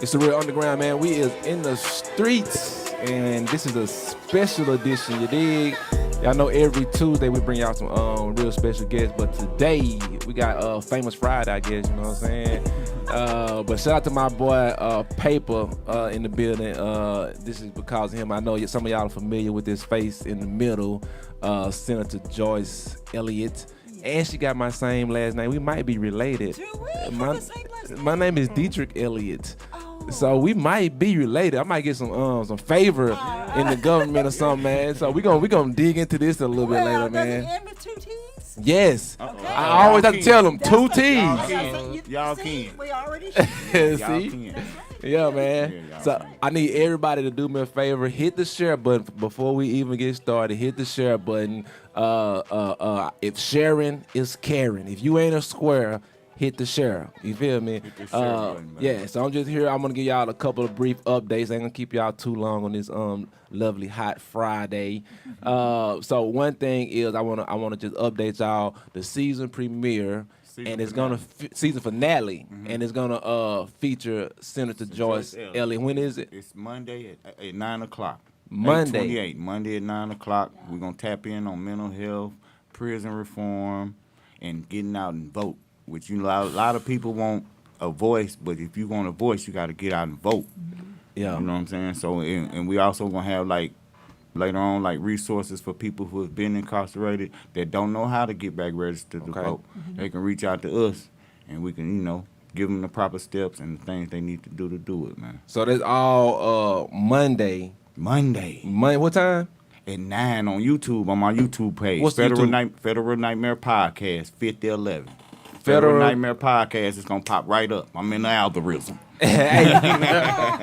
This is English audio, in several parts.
It's the Real Underground, man. We is in the streets, and this is a special edition, you dig? Y'all know every Tuesday we bring y'all some real special guests, but today we got Famous Friday, I guess, you know what I'm saying? But shout out to my boy Paypa in the building. This is because of him. I know some of y'all are familiar with this face in the middle, Senator Joyce Elliott. And she got my same last name. We might be related. Do we have the same last name? My name is Dietrich Elliott. So we might be related. I might get some favor in the government or something, man. So we gonna dig into this a little bit later, man. Does it end with 2 T's? Yes. Okay. I always have to tell them 2 T's. Y'all can. We already See? Yeah, man. So I need everybody to do me a favor. Hit the share button before we even get started. Hit the share button. If sharing is caring. If you ain't a square, hit the share. You feel me? Hit the share button, man. Yeah, so I'm just here. I'm going to give y'all a couple of brief updates. I ain't going to keep y'all too long on this lovely hot Friday. So one thing is I want to just update y'all the season premiere. Season finale, and it's gonna feature Senator Joyce Elliott. When is it? It's Monday at 9 o'clock. Monday. Monday at 9 o'clock. We're gonna tap in on mental health, prison reform, and getting out and vote. Which a lot of people want a voice, but if you want a voice, you got to get out and vote. Yeah, you know what I'm saying. So, and we also gonna have later on, resources for people who have been incarcerated that don't know how to get back registered to vote. They can reach out to us, and we can, give them the proper steps and the things they need to do it, man. So that's all Monday. What time? At 9 on YouTube, on my YouTube page. What's Federal YouTube? Federal Nightmare Podcast, 5011. Federal Nightmare Podcast is going to pop right up. I'm in the algorithm. Hey,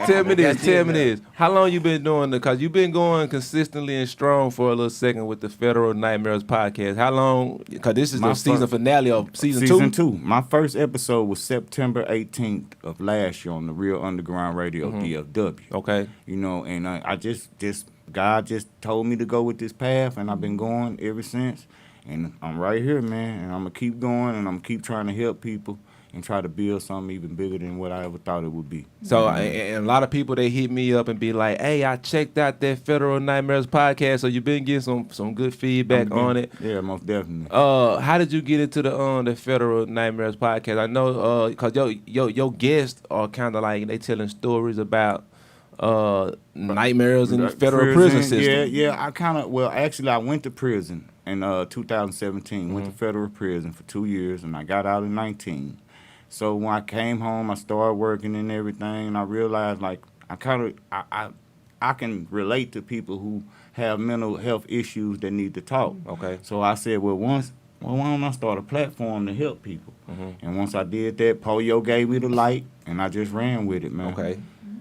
tell me this. How long you been doing it? Because you've been going consistently and strong for a little second with the Federal Nightmares Podcast. How long? Because this is the season finale of season 2? Season 2. My first episode was September 18th of last year on the Real Underground Radio, DFW. Okay. And I just God just told me to go with this path, and I've been going ever since. And I'm right here, man, and I'm going to keep going, and I'm going to keep trying to help people and try to build something even bigger than what I ever thought it would be. So, and a lot of people, they hit me up and be like, hey, I checked out that Federal Nightmares Podcast, so you've been getting some good feedback on it. Yeah, most definitely. How did you get into the Federal Nightmares Podcast? I know, because your guests are kind of like, they telling stories about nightmares in the federal prison system. Yeah, I went to prison in 2017. Went to federal prison for 2 years, and I got out in 19. So when I came home, I started working and everything, and I realized I can relate to people who have mental health issues that need to talk. Okay. So I said, why don't I start a platform to help people? And once I did that, Polio gave me the light, and I just ran with it, man. Okay.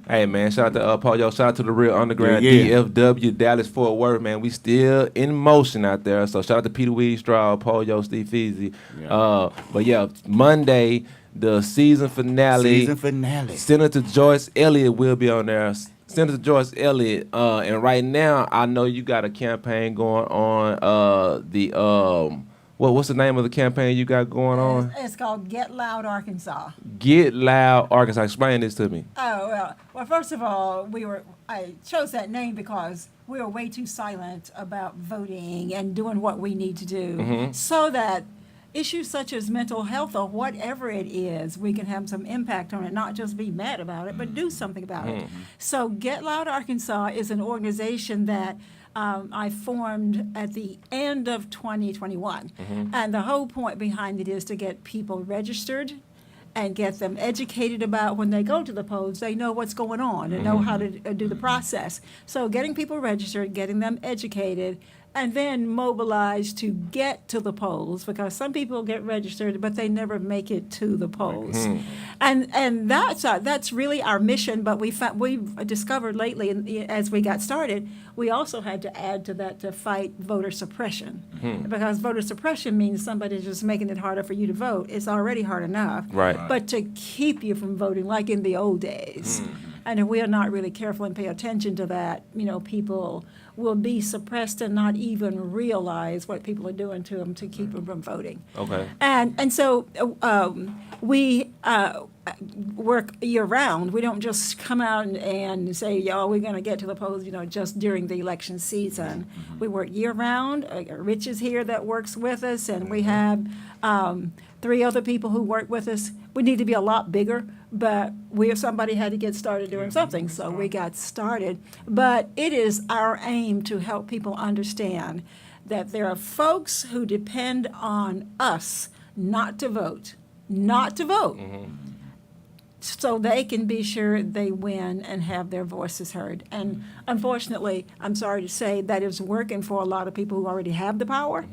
Hey, man, shout out to Polio. Shout out to the Real Underground, DFW, Dallas, Fort Worth, man. We still in motion out there. So shout out to Peter Weedstraw, Polio, Steve Feezy. Yeah. But, yeah, Monday, the season finale. Senator Joyce Elliott will be on there. Senator Joyce Elliott. And right now, I know you got a campaign going on. What's the name of the campaign you got going on? It's called Get Loud Arkansas. Get Loud Arkansas. Explain this to me. Oh, well, first of all, I chose that name because we were way too silent about voting and doing what we need to do so that issues such as mental health or whatever it is, we can have some impact on it, not just be mad about it, but do something about it. So Get Loud Arkansas is an organization that I formed at the end of 2021. And the whole point behind it is to get people registered and get them educated about when they go to the polls, they know what's going on and know how to do the process. So getting people registered, getting them educated, and then mobilized to get to the polls, because some people get registered but they never make it to the polls. And that's really our mission. But we've discovered lately, as we got started, we also had to add to that to fight voter suppression, because voter suppression means somebody's just making it harder for you to vote. It's already hard enough, right? But to keep you from voting, like in the old days. And if we are not really careful and pay attention to that, people will be suppressed and not even realize what people are doing to them to keep them from voting. Okay. And so we work year round. We don't just come out and say, "Yo, we're going to get to the polls," just during the election season. We work year round. Rich is here that works with us, and we have 3 other people who work with us. We need to be a lot bigger, but somebody had to get started doing something, so we got started. But it is our aim to help people understand that there are folks who depend on us not to vote, so they can be sure they win and have their voices heard. And unfortunately, I'm sorry to say, that is working for a lot of people who already have the power.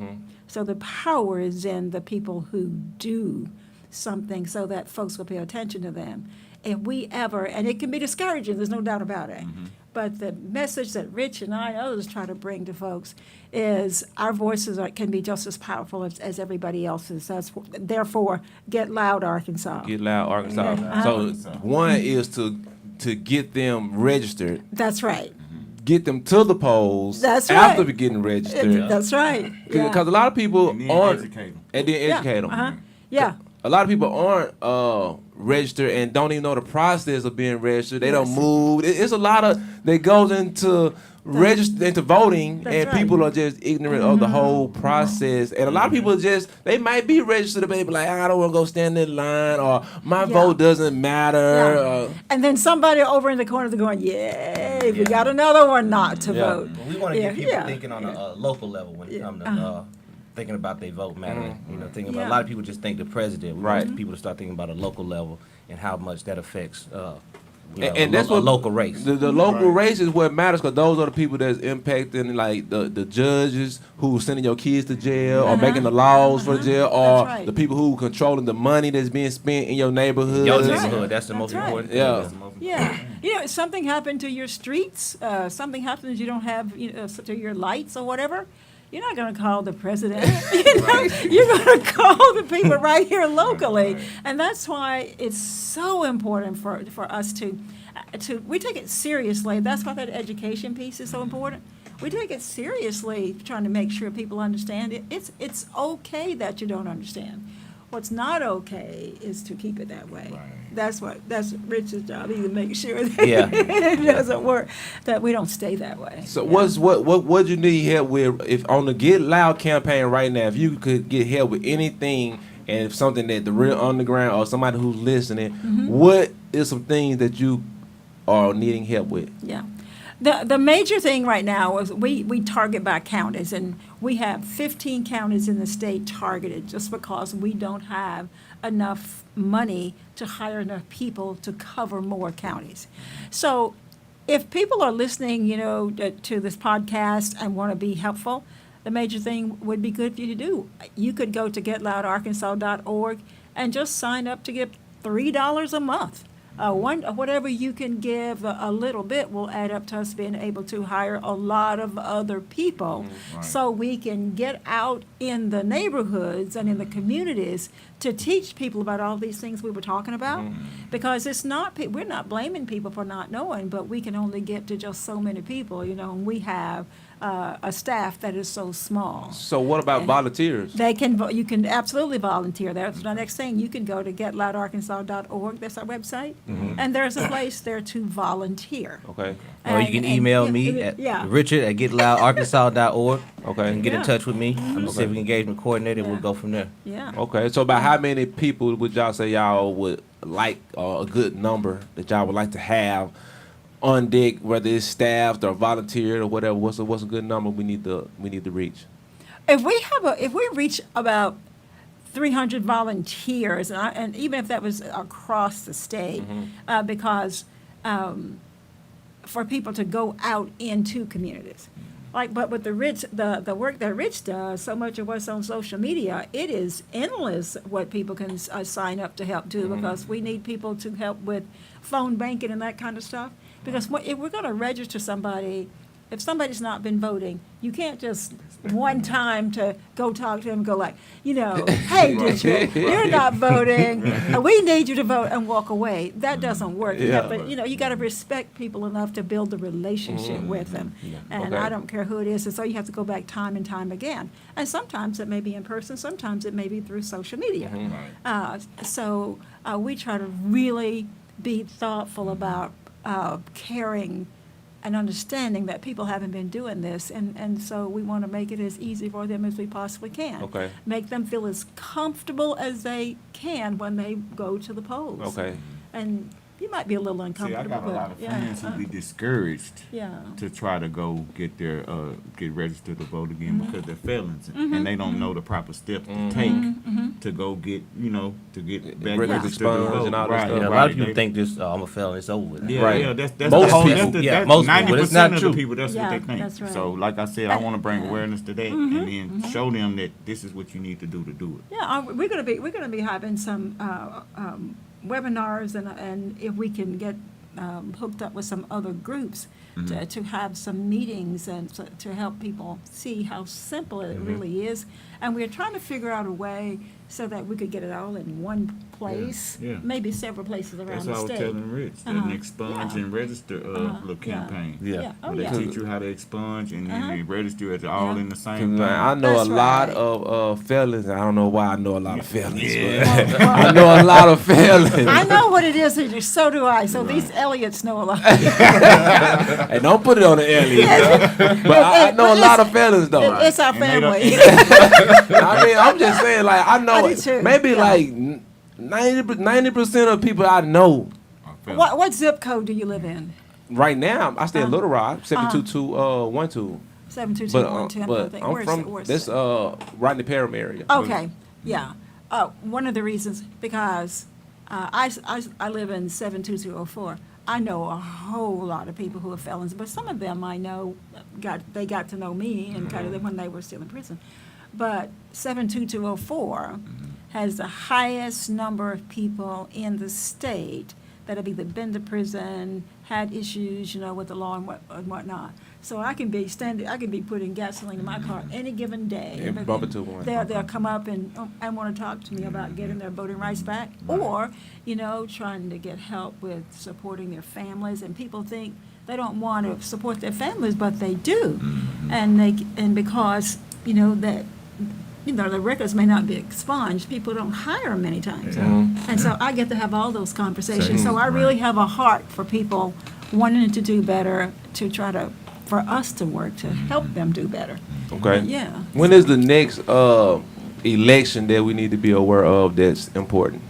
So the power is in the people who do something so that folks will pay attention to them. If we ever, and it can be discouraging, there's no doubt about it, but the message that Rich and I and others try to bring to folks is our voices can be just as powerful as everybody else's. Therefore, get loud, Arkansas. Get loud, Arkansas. So one is to get them registered. That's right. Get them to the polls. That's after right. getting registered. That's right. Because a lot of people And then aren't, educate 'em. and then educate them. Yeah. A lot of people aren't registered and don't even know the process of being registered. They don't Yes. move. It's a lot that goes into into voting, That's and right. people are just ignorant of the whole process. And a lot of people they might be registered, but they be like, I don't want to go stand in line, or my vote doesn't matter. Yeah. And then somebody over in the corner is going, yay, we got another one not to Yeah. vote. We want to get people Yeah. thinking on a local level when it comes to thinking about their vote mattering. Thinking about Yeah. a lot of people just think the president. We Right. want people to start thinking about a local level and how much that affects. And that's what a local race. The local race is what matters, because those are the people that's impacting, like the judges who sending your kids to jail or making the laws for the jail, or That's right. the people who controlling the money that's being spent in your neighborhood. Your right. neighborhood, that's the That's most right. important Yeah. thing. Yeah, if something happened to your streets, something happens, you don't have to your lights or whatever, you're not going to call the president. You're going to call the people right here locally, and that's why it's so important for us to we take it seriously. That's why that education piece is so important. We take it seriously, trying to make sure people understand it. It's okay that you don't understand. What's not okay is to keep it that way. That's Rich's job. He to make sure that it doesn't work, that we don't stay that way. So what you need help with, if on the Get Loud campaign right now, if you could get help with anything, and if something that the real underground or somebody who's listening, what is some things that you are needing help with? Yeah. The major thing right now is we target by counties, and we have 15 counties in the state targeted just because we don't have enough money to hire enough people to cover more counties. So if people are listening, to this podcast and want to be helpful, the major thing would be good for you to do. You could go to getloudarkansas.org and just sign up to give $3 a month. Whatever you can give, a little bit will add up to us being able to hire a lot of other people, so we can get out in the neighborhoods and in the communities to teach people about all these things we were talking about. Because we're not blaming people for not knowing, but we can only get to just so many people, and we have a staff that is so small. So what about volunteers? You can absolutely volunteer. That's the next thing. You can go to getloudarkansas.org. That's our website. And there's a place there to volunteer. Okay. Or you can email me at richard@getloudarkansas.org. Okay. And get in Yeah. touch with me. I'm the civic engagement coordinator. Yeah. We'll go from there. Yeah. Okay. So about how many people would y'all say y'all would like, a good number that y'all would like to have on deck, whether it's staffed or volunteered or whatever? What's a good number we need to reach? If we reach about 300 volunteers, and even if that was across the state, because for people to go out into communities. But with the work that Rich does, so much of what's on social media, it is endless what people can sign up to help do, because we need people to help with phone banking and that kind of stuff. Because if we're going to register somebody, if somebody's not been voting, you can't just one time to go talk to them and go like, hey, you're not voting. We need you to vote and walk away. That doesn't work. But you got to respect people enough to build a relationship with them. And I don't care who it is. And so you have to go back time and time again. And sometimes it may be in person. Sometimes it may be through social media. So we try to really be thoughtful about caring and understanding that people haven't been doing this, and so we want to make it as easy for them as we possibly can. Okay. Make them feel as comfortable as they can when they go to the polls. Okay. And you might be a little See, I uncomfortable. got a lot of friends who be discouraged to try to go get registered to vote again because they're felons and they don't know the proper steps to take to go get back registered to vote. And all that stuff. A lot of people think this, I'm a felon, it's over with. Yeah, that's Most the whole, people. that's Most people, 90% but it's not of true. the people, that's what they think. That's right. So, like I said, I want to bring awareness to that and then show them that this is what you need to do it. Yeah, we're gonna be having some webinars, and if we can get hooked up with some other groups to have some meetings and to help people see how simple it really is. And we're trying to figure out a way so that we could get it all in one place, maybe several places around That's the what I was state. telling Rich, that expunge and register little campaign. Where they teach you how to expunge and then they register it all in the same thing. I know That's a lot right. of felons. I don't know why I know a lot of felons, but I know a lot of felons. I know what it is, and so do I. So these Elliots know a lot. Hey, don't put it on the Elliot. But I know a lot of felons, though. It's our family. I mean, I'm just saying, like, I know I do too. maybe like 90% of people I know. What zip code do you live in? Right now, I stay in Little Rock, 72212. 722-110. But I'm from this Rodney Parham area. Okay, yeah. One of the reasons, because I live in 72204. I know a whole lot of people who are felons, but some of them I know got to know me and kind of when they were still in prison. But 72204 has the highest number of people in the state that have either been to prison, had issues, with the law and whatnot. So I can be putting gasoline in my car any given day. And bump into one. They'll come up and want to talk to me about getting their voting rights back, or trying to get help with supporting their families. And people think they don't want to support their families, but they do, and because that. The records may not be expunged. People don't hire them many times. And so I get to have all those conversations. So I really have a heart for people wanting to do better, for us to work to help them do better. Okay. Yeah. When is the next election that we need to be aware of that's important?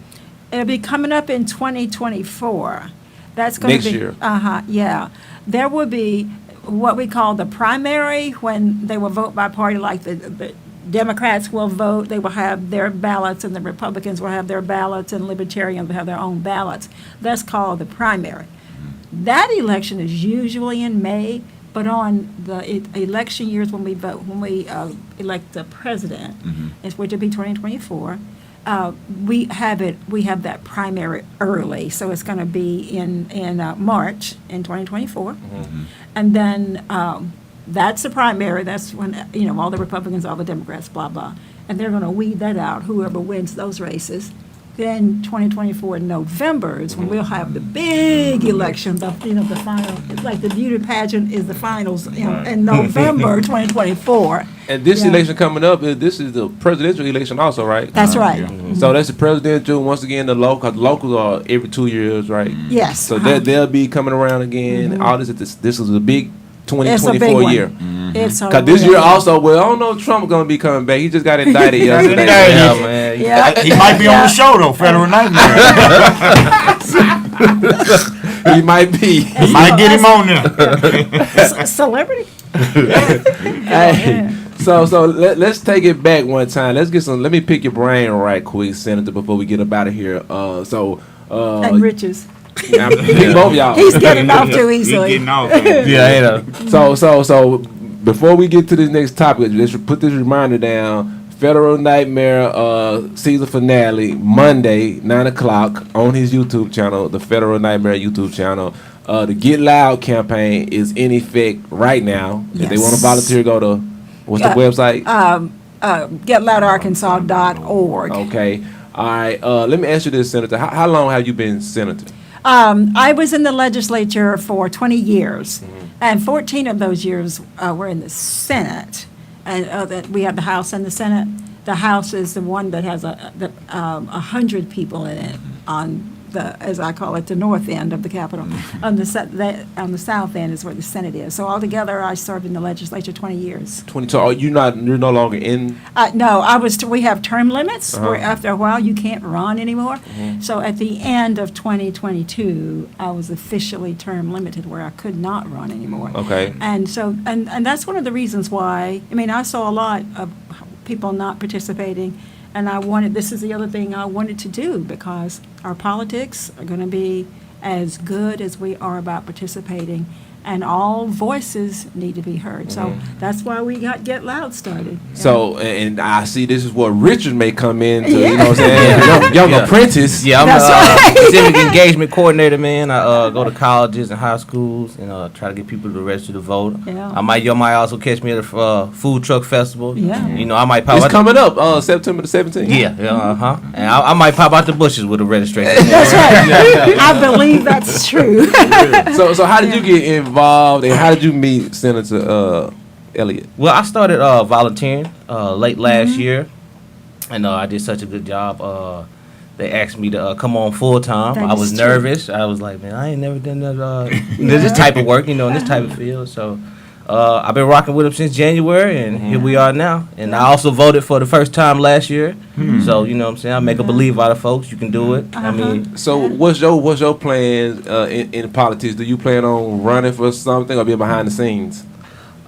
It'll be coming up in 2024. That's going to be. Next year. Yeah. There will be what we call the primary, when they will vote by party, like the Democrats will vote, they will have their ballots, and the Republicans will have their ballots, and Libertarians will have their own ballots. That's called the primary. That election is usually in May, but on the election years when we elect the president, which will be 2024, we have that primary early, so it's going to be in March in 2024, and then. That's the primary. That's when, all the Republicans, all the Democrats, blah, blah. And they're going to weed that out, whoever wins those races. Then 2024 in November is when we'll have the big election, the final. It's like the beauty pageant is the finals, in November 2024. And this election coming up, this is the presidential election also, right? That's right. So that's the presidential, once again, the local, because locals are every 2 years, right? Yes. So they'll be coming around again. All this is a big 2024 year. It's Because this year also, I don't know if Trump's going to be coming back. He just got indicted yesterday. Man. Yeah. He might be on the show though, Federal Nightmare. He might be. Might get him on there. Celebrity. Hey, so let's take it back one time. Let me pick your brain right quick, Senator, before we get up out of here. And Riches. Pick both y'all. He's getting off too He's easily. getting off. So before we get to this next topic, let's put this reminder down. Federal Nightmare season finale Monday 9 o'clock on his YouTube channel, the Federal Nightmare YouTube channel. The Get Loud campaign is in effect right now. If they want to volunteer, go to what's the website? GetLoudArkansas.org. Okay. All right. Let me ask you this, Senator. How long have you been senator? I was in the legislature for 20 years, and 14 of those years were in the Senate. And that we have the House and the Senate. The House is the one that has 100 people in it on the, as I call it, the north end of the Capitol. On the south end is where the Senate is. So altogether, I served in the legislature 20 years. 20. So you're no longer in? No, we have term limits where after a while you can't run anymore. So at the end of 2022, I was officially term limited where I could not run anymore. Okay. And so, and that's one of the reasons why, I mean, I saw a lot of people not participating, and this is the other thing I wanted to do, because our politics are going to be as good as we are about participating, and all voices need to be heard. So that's why we got Get Loud started. So, and I see this is what Richard may come in to, you know what I'm saying, young apprentice. Yeah, I'm That's right. civic engagement coordinator, man. I go to colleges and high schools and try to get people to register to vote. Yeah. Y'all might also catch me at a food truck festival. Yeah. You know, I might pop It's out. coming up September the 17th. Yeah, and I might pop out the bushes with a registration. That's right. I believe that's true. So how did you get involved, and how did you meet Senator Elliott? Well, I started volunteering late last year, and I did such a good job. They asked me to come on full time. That I is was true. nervous. I was like, man, I ain't never done that, this type of work, in this type of field. So I've been rocking with them since January, and here we are now. And I also voted for the first time last year. So, you know what I'm saying? I make a believe out of folks. You can do it. I mean, So what's your plans in politics? Do you plan on running for something or be behind the scenes?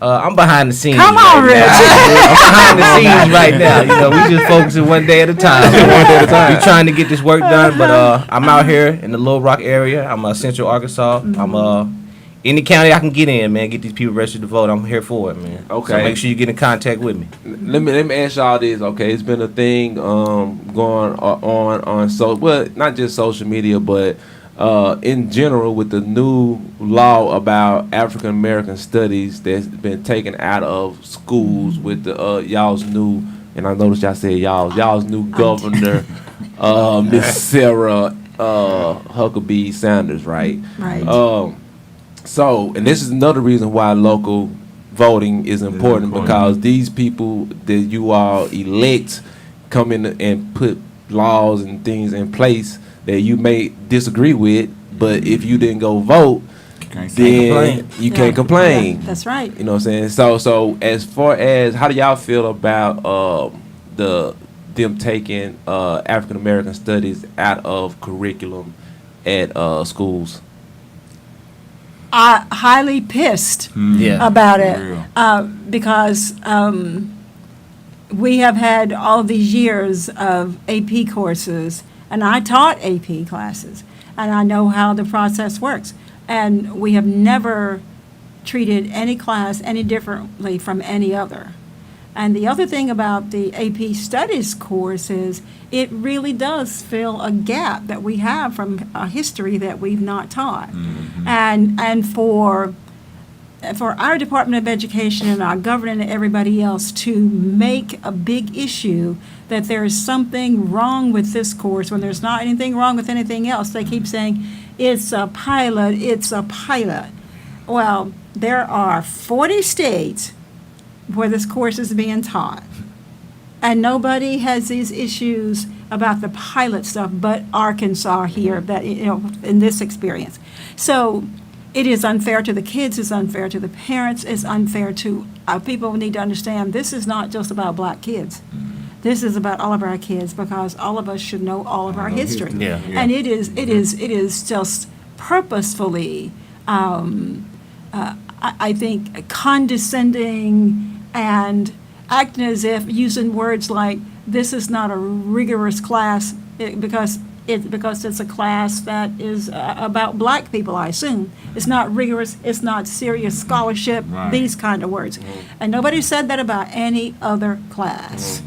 I'm behind the scenes. Come on, right now. Rich. I'm behind the scenes right now. We just focusing one day at a time. We're trying to get this work done, but I'm out here in the Little Rock area. I'm Central Arkansas. I'm any county I can get in, man. Get these people registered to vote. I'm here for it, man. Okay. So make sure you get in contact with me. Let me ask y'all this. Okay, it's been a thing going on not just social media, but in general, with the new law about African American studies that's been taken out of schools with the y'all's new, and I noticed y'all said y'all's new governor, Miss Sarah Huckabee Sanders, right? Right. So, and this is another reason why local voting is important, because these people that you all elect come in and put laws and things in place that you may disagree with, but if you didn't go vote, then you can't complain. Yeah, that's right. You know what I'm saying? So as far as, how do y'all feel about them taking African American studies out of curriculum at schools? Highly pissed about it because we have had all these years of AP courses, and I taught AP classes, and I know how the process works. And we have never treated any class any differently from any other. And the other thing about the AP Studies course is it really does fill a gap that we have from a history that we've not taught. And for our Department of Education and our government and everybody else to make a big issue that there is something wrong with this course when there's not anything wrong with anything else, they keep saying, it's a pilot, it's a pilot. Well, there are 40 states where this course is being taught. And nobody has these issues about the pilot stuff but Arkansas here, that, in this experience. So it is unfair to the kids, it's unfair to the parents, it's unfair to people need to understand this is not just about black kids. This is about all of our kids, because all of us should know all of our history. Yeah. And it is just purposefully, I think, condescending and acting as if using words like, this is not a rigorous class because it's a class that is about black people, I assume. It's not rigorous, it's not serious scholarship, these kind of words. And nobody said that about any other class.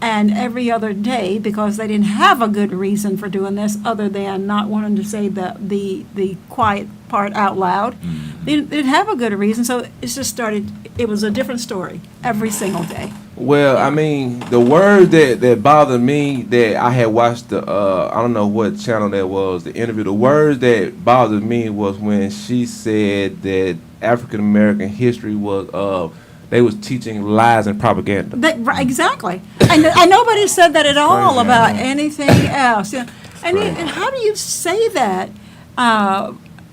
and every other day, because they didn't have a good reason for doing this other than not wanting to say the quiet part out loud. They didn't have a good reason, so it just started, it was a different story every single day. Well, I mean, the word that bothered me, that I had watched the I don't know what channel that was, the interview. The word that bothered me was when she said that African American history was they was teaching lies and propaganda. Exactly, and nobody said that at all about anything else. Yeah. And how do you say that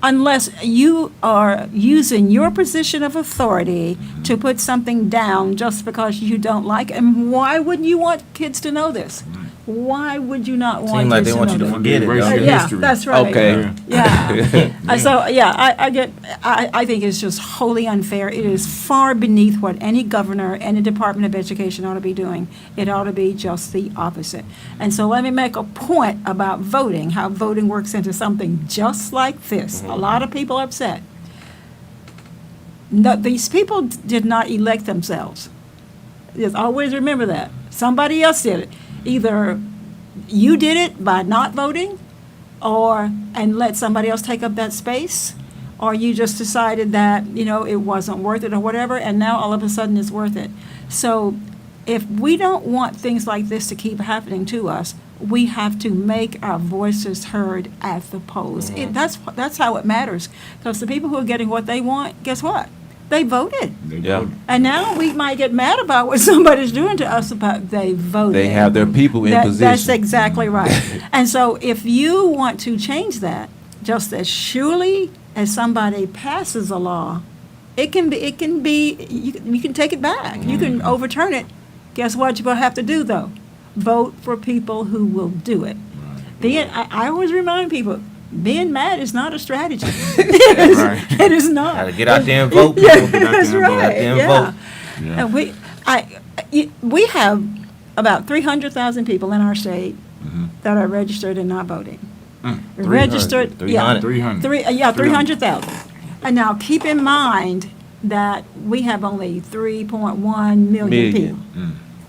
unless you are using your position of authority to put something down just because you don't like it? And why wouldn't you want kids to know this? Why would you not want Seems like kids they want to you know to that? forget it. Erase though. your Yeah, history. that's right. Okay. Yeah. So yeah, I think it's just wholly unfair. It is far beneath what any governor, any Department of Education ought to be doing. It ought to be just the opposite. And so let me make a point about voting, how voting works into something just like this. A lot of people are upset. No, these people did not elect themselves. Just always remember that. Somebody else did it. Either you did it by not voting, and let somebody else take up that space, or you just decided that, it wasn't worth it or whatever, and now all of a sudden it's worth it. So if we don't want things like this to keep happening to us, we have to make our voices heard at the polls. That's how it matters, because the people who are getting what they want, guess what? They voted. Yeah. And now we might get mad about what somebody's doing to us, but they voted. They have their people in position. That's exactly right. And so if you want to change that, just as surely as somebody passes a law, you can take it back. You can overturn it. Guess what you're going to have to do, though? Vote for people who will do it. I always remind people, being mad is not a strategy. It is not. Gotta get out there and vote. Yeah, Get out that's there and vote. right. Get out there and Yeah. vote. And we have about 300,000 people in our state that are registered and not voting. Registered, 300. 300,000. And now keep in mind that we have only 3.1 million people.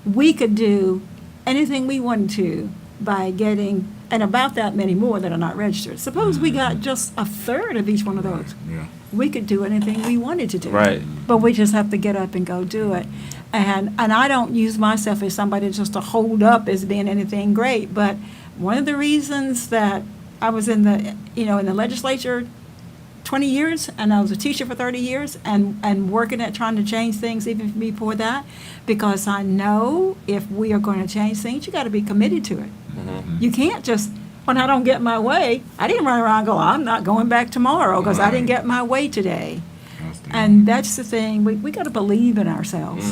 We could do anything we wanted to by getting, and about that many more that are not registered. Suppose we got just a third of each one of those. Yeah. We could do anything we wanted to do. Right. But we just have to get up and go do it. And I don't use myself as somebody just to hold up as being anything great, but one of the reasons that I was in the legislature 20 years, and I was a teacher for 30 years, and working at trying to change things even before that, because I know if we are going to change things, you got to be committed to it. You can't just, when I don't get my way, I didn't run around and go, I'm not going back tomorrow because I didn't get my way today. And that's the thing, we got to believe in ourselves,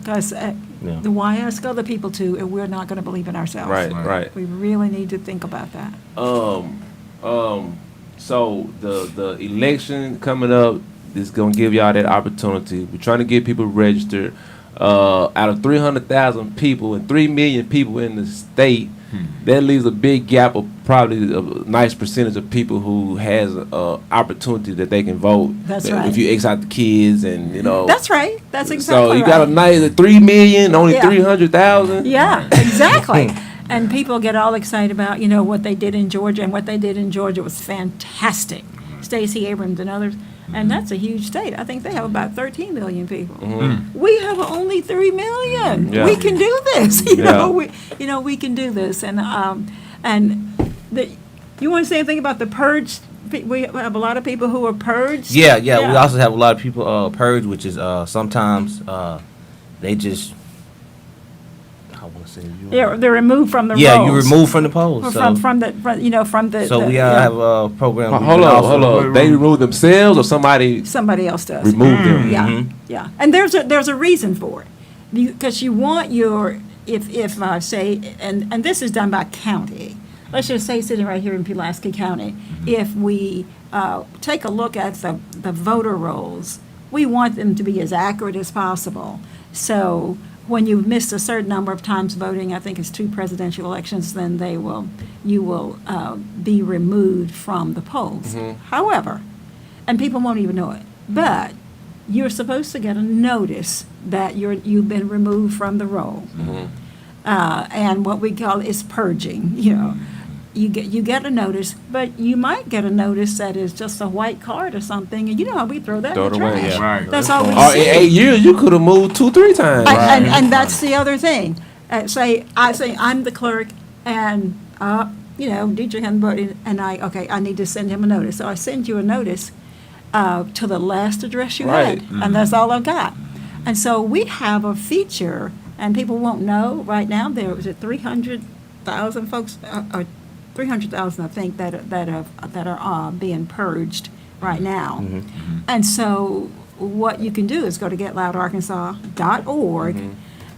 because why ask other people to if we're not going to believe in ourselves? Right. We really need to think about that. So the election coming up is gonna give y'all that opportunity. We're trying to get people registered. Out of 300,000 people and 3 million people in the state, that leaves a big gap of probably a nice percentage of people who has a opportunity that they can vote. That's right. If you X out the kids and That's right. That's exactly So you right. got a nice 3 million, only Yeah. 300,000. Yeah, exactly. And people get all excited about, what they did in Georgia, and what they did in Georgia was fantastic. Stacey Abrams and others, and that's a huge state. I think they have about 13 million people. We have only 3 million. Yeah. We can do this. We can do this. And you want to say anything about the purge? We have a lot of people who are purged. Yeah. We also have a lot of people purged, which is sometimes they just. They're removed from the rolls. Yeah, you removed from the polls. From the. So we have a program. Hold on. They remove themselves, or somebody else does. remove them? Yeah. And there's a reason for it, because you want your if say and this is done by county. Let's just say sitting right here in Pulaski County, if we take a look at the voter rolls, we want them to be as accurate as possible. So when you've missed a certain number of times voting, I think it's 2 presidential elections, then you will be removed from the polls. However, and people won't even know it, but you're supposed to get a notice that you've been removed from the roll. and what we call is purging. You get a notice, but you might get a notice that is just a white card or something, and you know how we throw that Throw in the it away, trash. yeah. Right. That's all we Or see. in 8 years, you could have moved 2-3 times. And that's the other thing. I say I'm the clerk, and Dietrich hadn't voted, and I need to send him a notice. So I send you a notice to the last address you Right. had, and that's all I've got. And so we have a feature, and people won't know right now. There was 300,000 folks, or 300,000, I think, that are being purged right now. And so what you can do is go to getloudarkansas.org,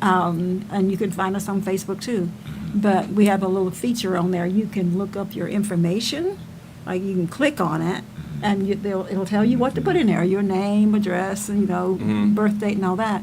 and you can find us on Facebook too. But we have a little feature on there. You can look up your information, like you can click on it, and it'll tell you what to put in there, your name, address, and birth date and all that.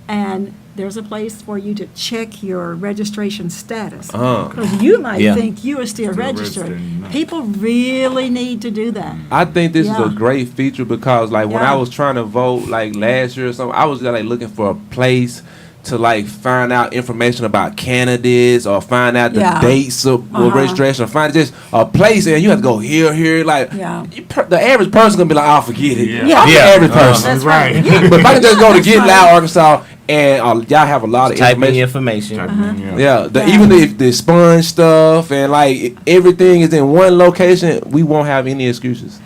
And there's a place for you to check your registration status. Because you might think you are still registered. registered. People really need to do that. I think this is Yeah. a great feature because, like, when Yeah. I was trying to vote, like, last year or something, I was, like, looking for a place to, like, find out information about candidates or find out the Yeah. dates of registration or find just a place, and you have to go here, like, Yeah. the average person going to be like, I'll forget it. Yeah. Yeah. I'm the average person. That's right. But if I can just go to That's Get right. Loud Arkansas, and y'all have a lot of Type in information. information. Yeah, Yeah. even if the sponge stuff and like everything is in one location, we won't have any excuses.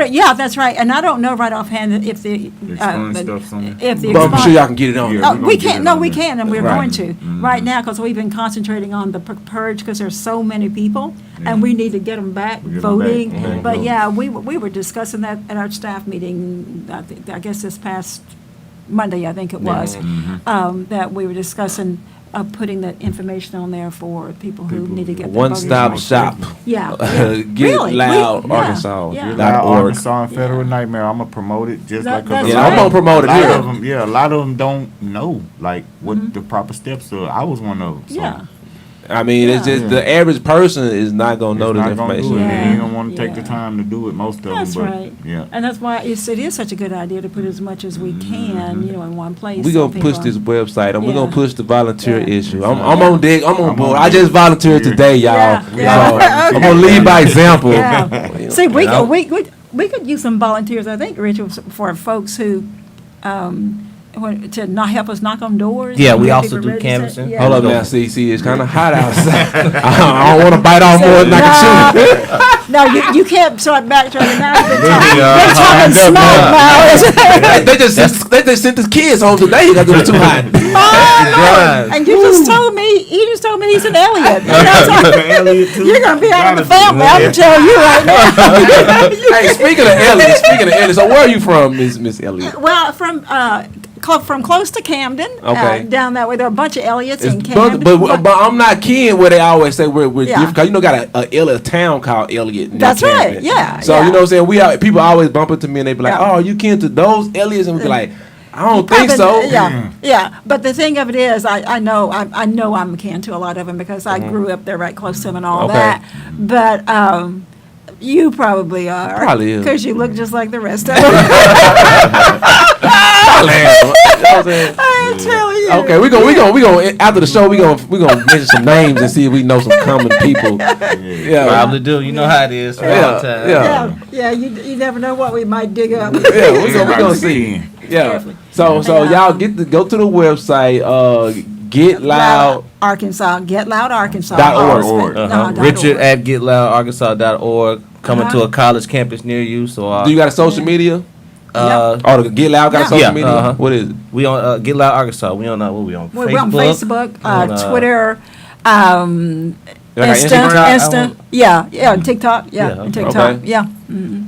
Yeah, that's right. And I don't know right offhand if the Expunge stuff's on there. if the But I'm sure expunge- y'all can get it on. Yeah. there. we're gonna we get can. it No, on we there. can, and we're Right. going to right now because we've been concentrating on the purge because there's so many people, and we need to get them back Get 'em voting. back. Mhm. But yeah, we were discussing that at our staff meeting. I guess this past Monday, I think it was, that we were discussing putting that information on there for people who need to get their One voting stop rights. shop. Yeah, Get Really? Loud Yeah, Arkansas. yeah. Get dot Loud org. Arkansas and Federal Nightmare. I'm gonna promote it just That- like that's Yeah, I'm gonna promote it a lot here. of them, a lot of them don't know like what the proper steps are. I was one of them. So yeah. I mean, it's Yeah. just the average person is not gonna know it's this not gonna do information. it. Yeah. And you don't want to take the Yeah. time to do it. Most of That's them, but right. yeah. And that's why it is such a good idea to put as much as we can, in one place. We so gonna push people- this website, and we're Yeah. gonna push the volunteer Yeah. issue. I'm Yeah. on deck. I'm on I'm board. on I just deck. volunteered Yeah. today, y'all. Yeah. So Yeah. I'm gonna lead by example. Yeah. See, we know? we could use some volunteers, I think, Richard, for folks who, to not help us knock on doors. Yeah, and we get also people do registered. canvassing. Yeah. Hold up now, see, it's kind of hot outside. I don't want to bite off more than I can chew. No, you can't start backtracking now. Yeah. They're talking smoke now. they just sent the kids home today because it was too hot. Drive. And you just told me he's an Elliott. You're gonna be out of the family. I'm telling you right now. Hey, speaking of Elliott, so where are you from, Miss Elliott? Well, from close to Camden, Okay. down that way. There are a bunch of Elliots in But, Camden. but I'm not kidding where they always say we're Yeah. different. Cause got a town called Elliott. near That's right, Camden. yeah, So yeah. you know what I'm saying? People always bump into me and they be like, Yeah. "Oh, you kin to those Elliots?" And we be like, "I don't think Probably- so." Yeah. But the thing of it is, I know I'm kin to a lot of them because I grew up there right close to them and all Okay. that. But you probably are. Probably is. Because you look just like the rest of them. I tell you. Okay, we gonna after the show we gonna mention some names and see if we know some common people. Yeah, Probably do. You know how it is. For Yeah, all time. yeah. Yeah, you never know what we might dig up. yeah, we gonna see. Yeah. So Yeah. y'all go to the website. Get Loud. Arkansas. Get Loud Arkansas. .org. Richard at getloudarkansas.org. Coming to a college campus near you. So Do you got a social media? Oh, the Get Loud got a Yeah. social Yeah, media. What is it? we on Get Loud Arkansas. We on what we on Facebook. We're on Facebook, on, Twitter, Y'all got Insta, yeah, TikTok, Yeah, and TikTok, okay. yeah.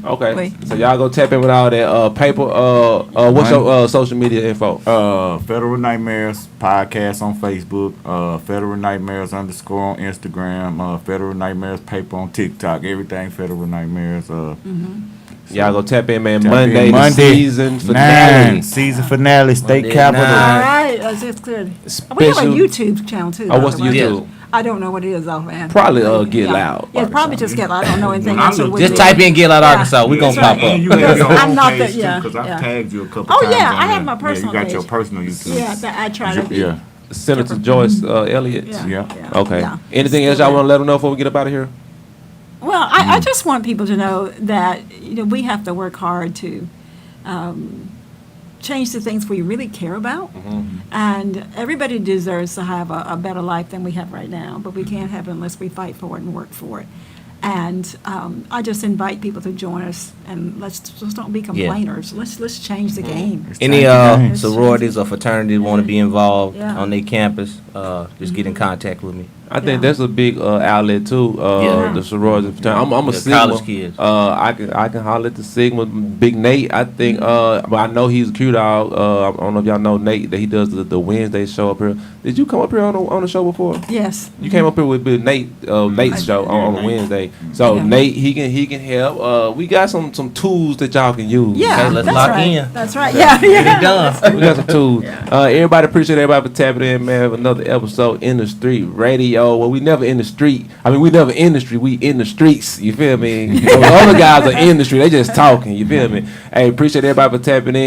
Okay. Wait. So y'all go tap in with all that Paypa. What's your social media info? Federal Nightmares podcast on Facebook, Federal Nightmares _ on Instagram, Federal Nightmares Paypa on TikTok. Everything Federal Nightmares. Y'all go tap in, man. Tap Monday, in the season finale. 9, season finale, state Monday capital. All night. right, that's good. We have a Special- YouTube channel too. Oh, what's by the way. YouTube? I don't know what it is offhand. Probably Get Loud. Yeah, probably just Get Loud. I don't know anything When I else. it looked- would Just be. type in Get Loud Yeah. Arkansas. We gonna That's pop right. And you up. have your I'm own not page the- yeah, because yeah. I've tagged you a couple Oh, times. yeah, on I have there. my personal Yeah, you got page. your personal YouTube. Yeah, I try to be. Yeah. Senator Joyce Elliott. Yeah. Okay. Yeah. Anything else y'all want to let them know before we get up out of here? Well, I just want people to know that we have to work hard to change the things we really care about. And everybody deserves to have a better life than we have right now, but we can't have it unless we fight for it and work for it. And I just invite people to join us, and let's just don't be complainers. Let's change the game. Any Thank you. sororities or fraternities want to be involved Yeah. on their campus, just get in contact with me. I think Yeah. that's a big outlet too. Yeah. The sororities. and fraternities. I'm a The Sigma. college kids. I can holler at the Sigma. Big Nate. I think. But I know he's a cute dog. I don't know if y'all know Nate, that he does the Wednesday show up here. Did you come up here on the show before? Yes. You came up here with Big Nate, Nate's show on a Wednesday. So Yeah. Nate, he can help. We got some tools that y'all can use. Yeah, Okay, let's that's lock right. in. That's right. Yeah, Get yeah. it done. We got some tools. Yeah. Everybody appreciate everybody for tapping in, man. Have another episode in the street radio. Well, we never in the street. I mean, we never in the street. We in the streets. You feel me? The other guys are in the street. They just talking. You feel me? Hey, appreciate everybody for tapping in.